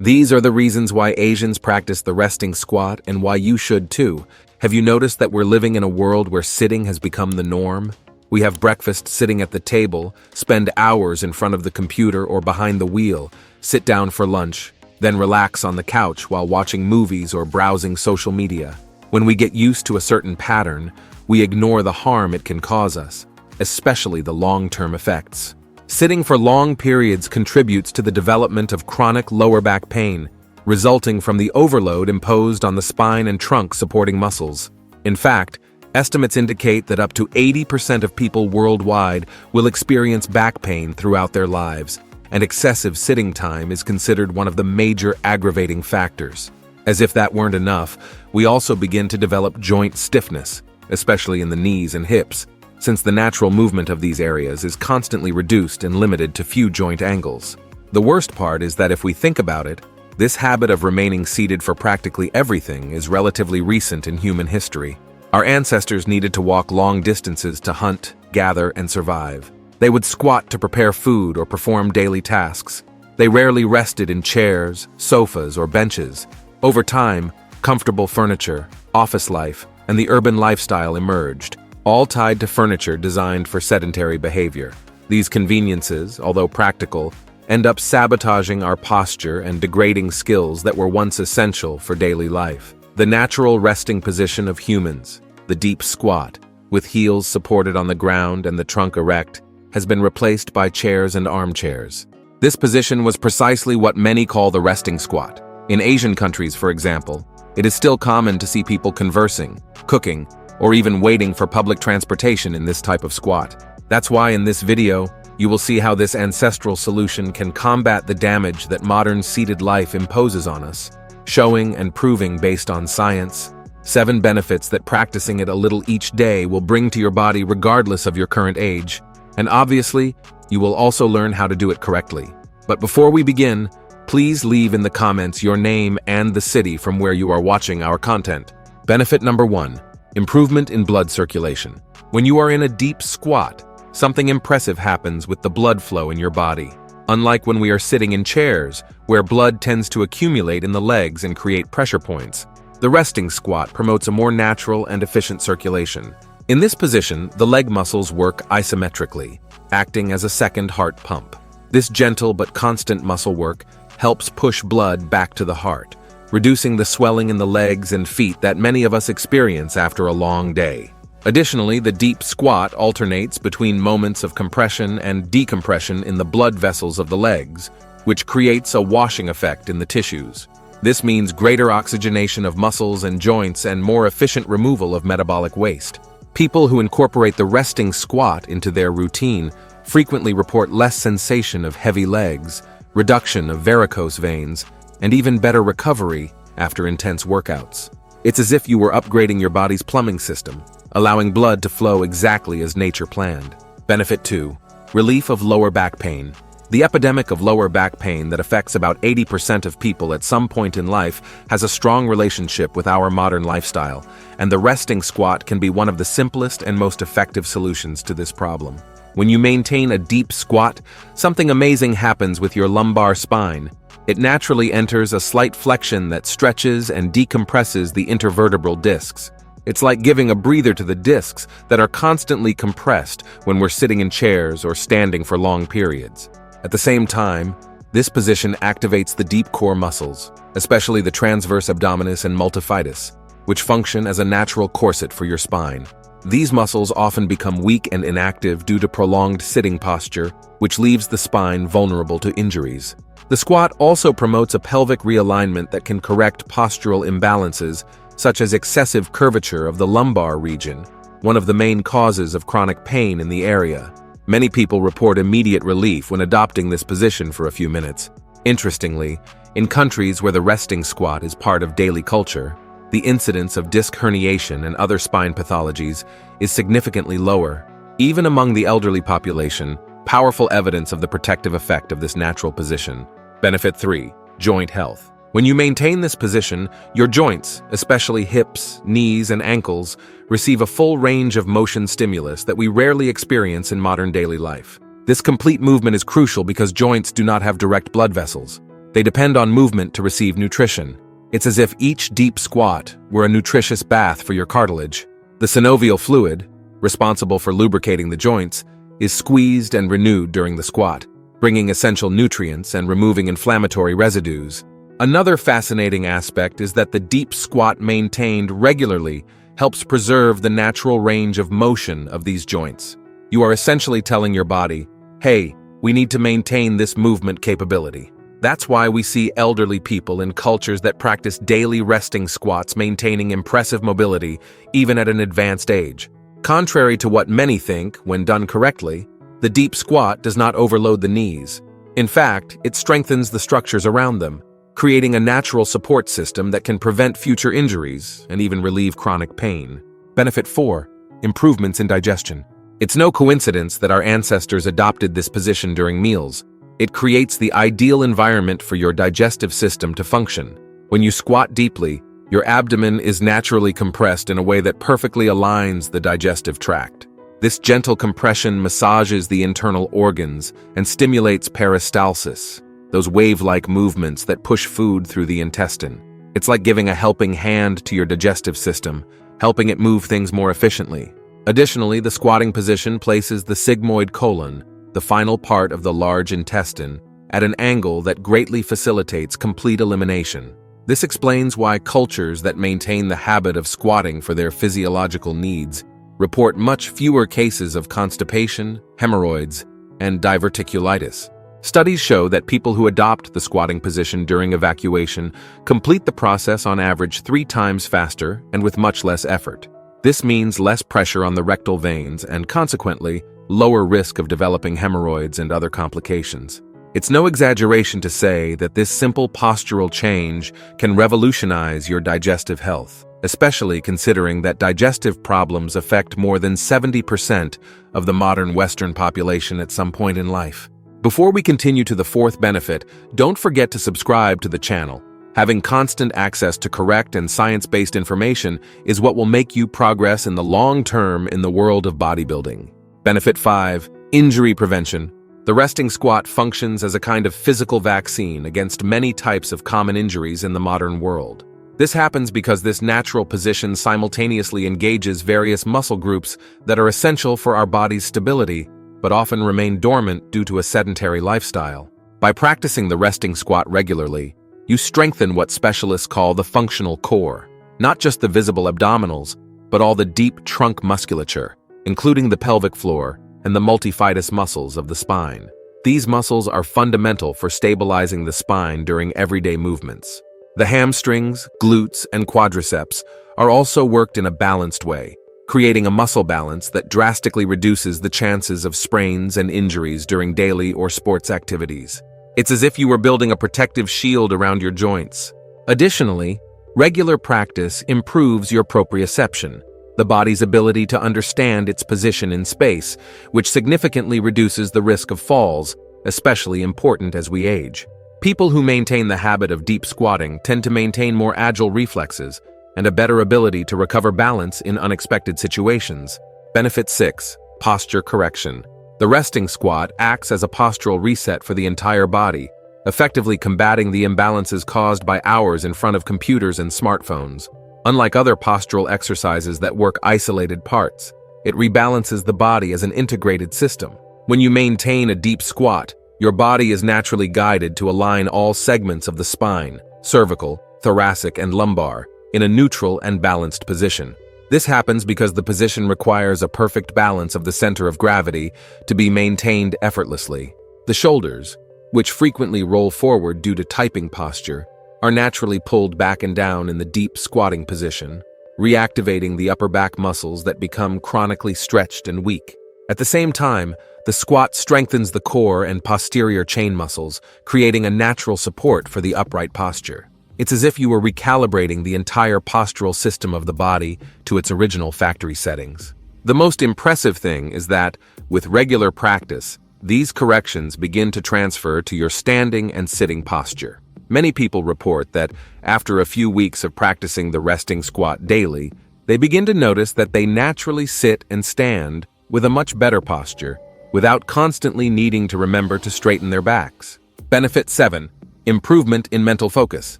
These are the reasons why Asians practice the resting squat and why you should too. Have you noticed that we're living in a world where sitting has become the norm? We have breakfast sitting at the table, spend hours in front of the computer or behind the wheel, sit down for lunch, then relax on the couch while watching movies or browsing social media. When we get used to a certain pattern, we ignore the harm it can cause us, especially the long-term effects. Sitting for long periods contributes to the development of chronic lower back pain, resulting from the overload imposed on the spine and trunk supporting muscles. In fact, estimates indicate that up to 80% of people worldwide will experience back pain throughout their lives, and excessive sitting time is considered one of the major aggravating factors. As if that weren't enough, we also begin to develop joint stiffness, especially in the knees and hips, since the natural movement of these areas is constantly reduced and limited to few joint angles. The worst part is that if we think about it, this habit of remaining seated for practically everything is relatively recent in human history. Our ancestors needed to walk long distances to hunt, gather, and survive. They would squat to prepare food or perform daily tasks. They rarely rested in chairs, sofas, or benches. Over time, comfortable furniture, office life, and the urban lifestyle emerged, all tied to furniture designed for sedentary behavior. These conveniences, although practical, end up sabotaging our posture and degrading skills that were once essential for daily life. The natural resting position of humans, the deep squat, with heels supported on the ground and the trunk erect, has been replaced by chairs and armchairs. This position was precisely what many call the resting squat. In Asian countries, for example, it is still common to see people conversing, cooking, or even waiting for public transportation in this type of squat. That's why in this video, you will see how this ancestral solution can combat the damage that modern seated life imposes on us, showing and proving based on science 7 benefits that practicing it a little each day will bring to your body regardless of your current age. And obviously, you will also learn how to do it correctly. But before we begin, please leave in the comments your name and the city from where you are watching our content. Benefit number 1. Improvement in blood circulation. When you are in a deep squat, something impressive happens with the blood flow in your body. Unlike when we are sitting in chairs, where blood tends to accumulate in the legs and create pressure points, the resting squat promotes a more natural and efficient circulation. In this position, the leg muscles work isometrically, acting as a second heart pump. This gentle but constant muscle work helps push blood back to the heart, reducing the swelling in the legs and feet that many of us experience after a long day. Additionally, the deep squat alternates between moments of compression and decompression in the blood vessels of the legs, which creates a washing effect in the tissues. This means greater oxygenation of muscles and joints and more efficient removal of metabolic waste. People who incorporate the resting squat into their routine frequently report less sensation of heavy legs, reduction of varicose veins, and even better recovery after intense workouts. It's as if you were upgrading your body's plumbing system, allowing blood to flow exactly as nature planned. Benefit 2. Relief of lower back pain. The epidemic of lower back pain that affects about 80% of people at some point in life has a strong relationship with our modern lifestyle, and the resting squat can be one of the simplest and most effective solutions to this problem. When you maintain a deep squat, something amazing happens with your lumbar spine. It naturally enters a slight flexion that stretches and decompresses the intervertebral discs. It's like giving a breather to the discs that are constantly compressed when we're sitting in chairs or standing for long periods. At the same time, this position activates the deep core muscles, especially the transverse abdominis and multifidus, which function as a natural corset for your spine. These muscles often become weak and inactive due to prolonged sitting posture, which leaves the spine vulnerable to injuries. The squat also promotes a pelvic realignment that can correct postural imbalances, such as excessive curvature of the lumbar region, one of the main causes of chronic pain in the area. Many people report immediate relief when adopting this position for a few minutes. Interestingly, in countries where the resting squat is part of daily culture, the incidence of disc herniation and other spine pathologies is significantly lower. Even among the elderly population, powerful evidence of the protective effect of this natural position. Benefit 3. Joint health. When you maintain this position, your joints, especially hips, knees, and ankles, receive a full range of motion stimulus that we rarely experience in modern daily life. This complete movement is crucial because joints do not have direct blood vessels. They depend on movement to receive nutrition. It's as if each deep squat were a nutritious bath for your cartilage. The synovial fluid, responsible for lubricating the joints, is squeezed and renewed during the squat, bringing essential nutrients and removing inflammatory residues. Another fascinating aspect is that the deep squat maintained regularly helps preserve the natural range of motion of these joints. You are essentially telling your body, hey, we need to maintain this movement capability. That's why we see elderly people in cultures that practice daily resting squats maintaining impressive mobility even at an advanced age. Contrary to what many think, when done correctly, the deep squat does not overload the knees. In fact, it strengthens the structures around them, creating a natural support system that can prevent future injuries and even relieve chronic pain. Benefit 4. Improvements in digestion. It's no coincidence that our ancestors adopted this position during meals. It creates the ideal environment for your digestive system to function. When you squat deeply, your abdomen is naturally compressed in a way that perfectly aligns the digestive tract. This gentle compression massages the internal organs and stimulates peristalsis, those wave-like movements that push food through the intestine. It's like giving a helping hand to your digestive system, helping it move things more efficiently. Additionally, the squatting position places the sigmoid colon, the final part of the large intestine, at an angle that greatly facilitates complete elimination. This explains why cultures that maintain the habit of squatting for their physiological needs report much fewer cases of constipation, hemorrhoids, and diverticulitis. Studies show that people who adopt the squatting position during evacuation complete the process on average 3 times faster and with much less effort. This means less pressure on the rectal veins and, consequently, lower risk of developing hemorrhoids and other complications. It's no exaggeration to say that this simple postural change can revolutionize your digestive health, especially considering that digestive problems affect more than 70% of the modern Western population at some point in life. Before we continue to the 4th benefit, don't forget to subscribe to the channel. Having constant access to correct and science-based information is what will make you progress in the long term in the world of bodybuilding. Benefit 5. Injury prevention. The resting squat functions as a kind of physical vaccine against many types of common injuries in the modern world. This happens because this natural position simultaneously engages various muscle groups that are essential for our body's stability, but often remain dormant due to a sedentary lifestyle. By practicing the resting squat regularly, you strengthen what specialists call the functional core, not just the visible abdominals, but all the deep trunk musculature, including the pelvic floor and the multifidus muscles of the spine. These muscles are fundamental for stabilizing the spine during everyday movements. The hamstrings, glutes, and quadriceps are also worked in a balanced way, creating a muscle balance that drastically reduces the chances of sprains and injuries during daily or sports activities. It's as if you were building a protective shield around your joints. Additionally, regular practice improves your proprioception, the body's ability to understand its position in space, which significantly reduces the risk of falls, especially important as we age. People who maintain the habit of deep squatting tend to maintain more agile reflexes and a better ability to recover balance in unexpected situations. Benefit 6. Posture correction. The resting squat acts as a postural reset for the entire body, effectively combating the imbalances caused by hours in front of computers and smartphones. Unlike other postural exercises that work isolated parts, it rebalances the body as an integrated system. When you maintain a deep squat, your body is naturally guided to align all segments of the spine, cervical, thoracic, and lumbar, in a neutral and balanced position. This happens because the position requires a perfect balance of the center of gravity to be maintained effortlessly. The shoulders, which frequently roll forward due to typing posture, are naturally pulled back and down in the deep squatting position, reactivating the upper back muscles that become chronically stretched and weak. At the same time, the squat strengthens the core and posterior chain muscles, creating a natural support for the upright posture. It's as if you were recalibrating the entire postural system of the body to its original factory settings. The most impressive thing is that, with regular practice, these corrections begin to transfer to your standing and sitting posture. Many people report that, after a few weeks of practicing the resting squat daily, they begin to notice that they naturally sit and stand with a much better posture, without constantly needing to remember to straighten their backs. Benefit 7. Improvement in mental focus.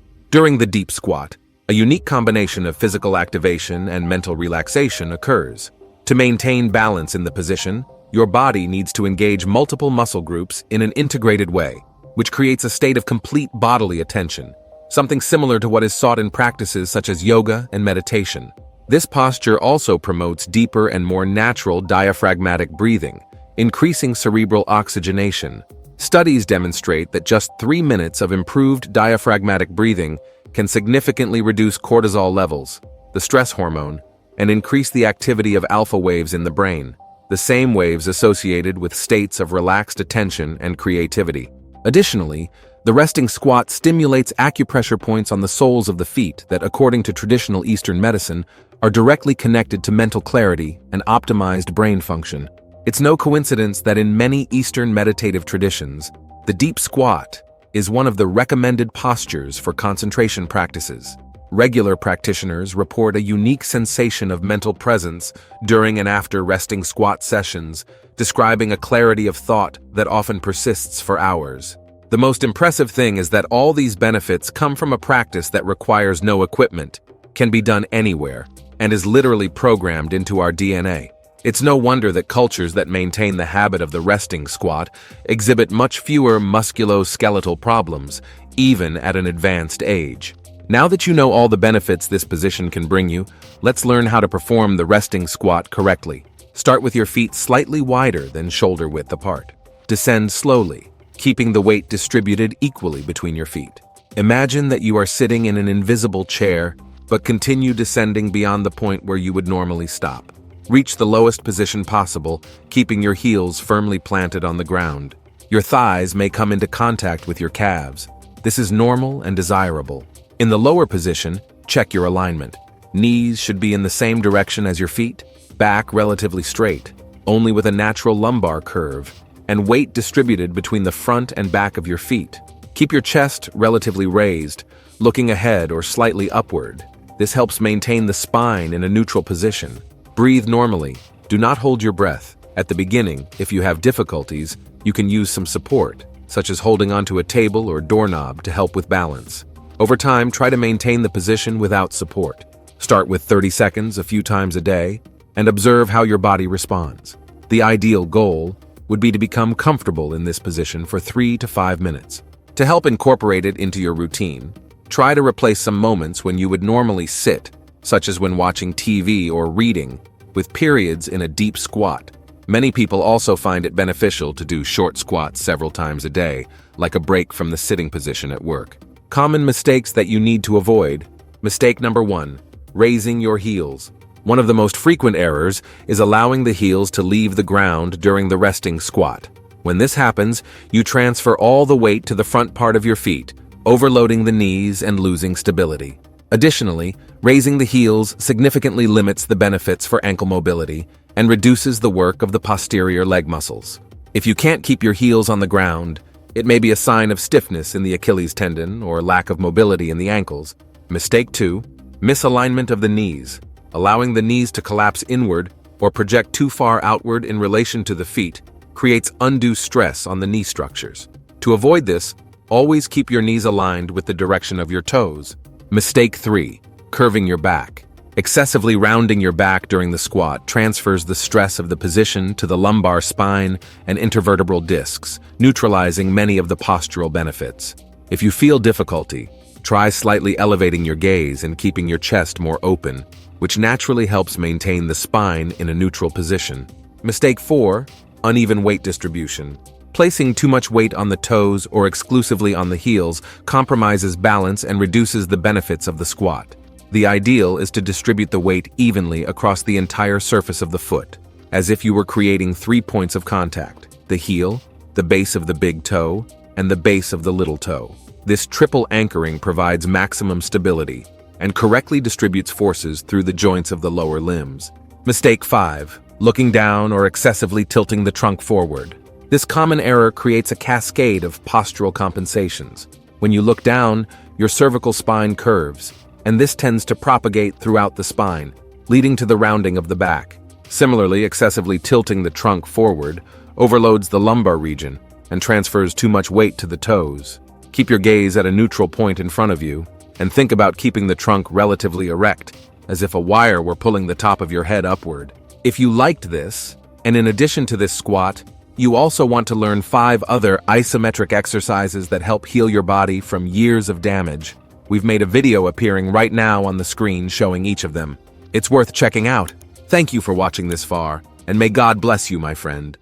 During the deep squat, a unique combination of physical activation and mental relaxation occurs. To maintain balance in the position, your body needs to engage multiple muscle groups in an integrated way, which creates a state of complete bodily attention, something similar to what is sought in practices such as yoga and meditation. This posture also promotes deeper and more natural diaphragmatic breathing, increasing cerebral oxygenation. Studies demonstrate that just 3 minutes of improved diaphragmatic breathing can significantly reduce cortisol levels, the stress hormone, and increase the activity of alpha waves in the brain, the same waves associated with states of relaxed attention and creativity. Additionally, the resting squat stimulates acupressure points on the soles of the feet that, according to traditional Eastern medicine, are directly connected to mental clarity and optimized brain function. It's no coincidence that in many Eastern meditative traditions, the deep squat is one of the recommended postures for concentration practices. Regular practitioners report a unique sensation of mental presence during and after resting squat sessions, describing a clarity of thought that often persists for hours. The most impressive thing is that all these benefits come from a practice that requires no equipment, can be done anywhere, and is literally programmed into our DNA. It's no wonder that cultures that maintain the habit of the resting squat exhibit much fewer musculoskeletal problems, even at an advanced age. Now that you know all the benefits this position can bring you, let's learn how to perform the resting squat correctly. Start with your feet slightly wider than shoulder width apart. Descend slowly, keeping the weight distributed equally between your feet. Imagine that you are sitting in an invisible chair, but continue descending beyond the point where you would normally stop. Reach the lowest position possible, keeping your heels firmly planted on the ground. Your thighs may come into contact with your calves. This is normal and desirable. In the lower position, check your alignment. Knees should be in the same direction as your feet, back relatively straight, only with a natural lumbar curve, and weight distributed between the front and back of your feet. Keep your chest relatively raised, looking ahead or slightly upward. This helps maintain the spine in a neutral position. Breathe normally. Do not hold your breath. At the beginning, if you have difficulties, you can use some support, such as holding onto a table or doorknob to help with balance. Over time, try to maintain the position without support. Start with 30 seconds a few times a day and observe how your body responds. The ideal goal would be to become comfortable in this position for 3 to 5 minutes. To help incorporate it into your routine, try to replace some moments when you would normally sit, such as when watching TV or reading, with periods in a deep squat. Many people also find it beneficial to do short squats several times a day, like a break from the sitting position at work. Common mistakes that you need to avoid. Mistake number 1, raising your heels. One of the most frequent errors is allowing the heels to leave the ground during the resting squat. When this happens, you transfer all the weight to the front part of your feet, overloading the knees and losing stability. Additionally, raising the heels significantly limits the benefits for ankle mobility and reduces the work of the posterior leg muscles. If you can't keep your heels on the ground, it may be a sign of stiffness in the Achilles tendon or lack of mobility in the ankles. Mistake 2, misalignment of the knees. Allowing the knees to collapse inward or project too far outward in relation to the feet creates undue stress on the knee structures. To avoid this, always keep your knees aligned with the direction of your toes. Mistake 3, curving your back. Excessively rounding your back during the squat transfers the stress of the position to the lumbar spine and intervertebral discs, neutralizing many of the postural benefits. If you feel difficulty, try slightly elevating your gaze and keeping your chest more open, which naturally helps maintain the spine in a neutral position. Mistake 4, uneven weight distribution. Placing too much weight on the toes or exclusively on the heels compromises balance and reduces the benefits of the squat. The ideal is to distribute the weight evenly across the entire surface of the foot, as if you were creating 3 points of contact: the heel, the base of the big toe, and the base of the little toe. This triple anchoring provides maximum stability and correctly distributes forces through the joints of the lower limbs. Mistake 5, looking down or excessively tilting the trunk forward. This common error creates a cascade of postural compensations. When you look down, your cervical spine curves, and this tends to propagate throughout the spine, leading to the rounding of the back. Similarly, excessively tilting the trunk forward overloads the lumbar region and transfers too much weight to the toes. Keep your gaze at a neutral point in front of you, and think about keeping the trunk relatively erect, as if a wire were pulling the top of your head upward. If you liked this, and in addition to this squat, you also want to learn 5 other isometric exercises that help heal your body from years of damage, we've made a video appearing right now on the screen showing each of them. It's worth checking out. Thank you for watching this far, and may God bless you, my friend.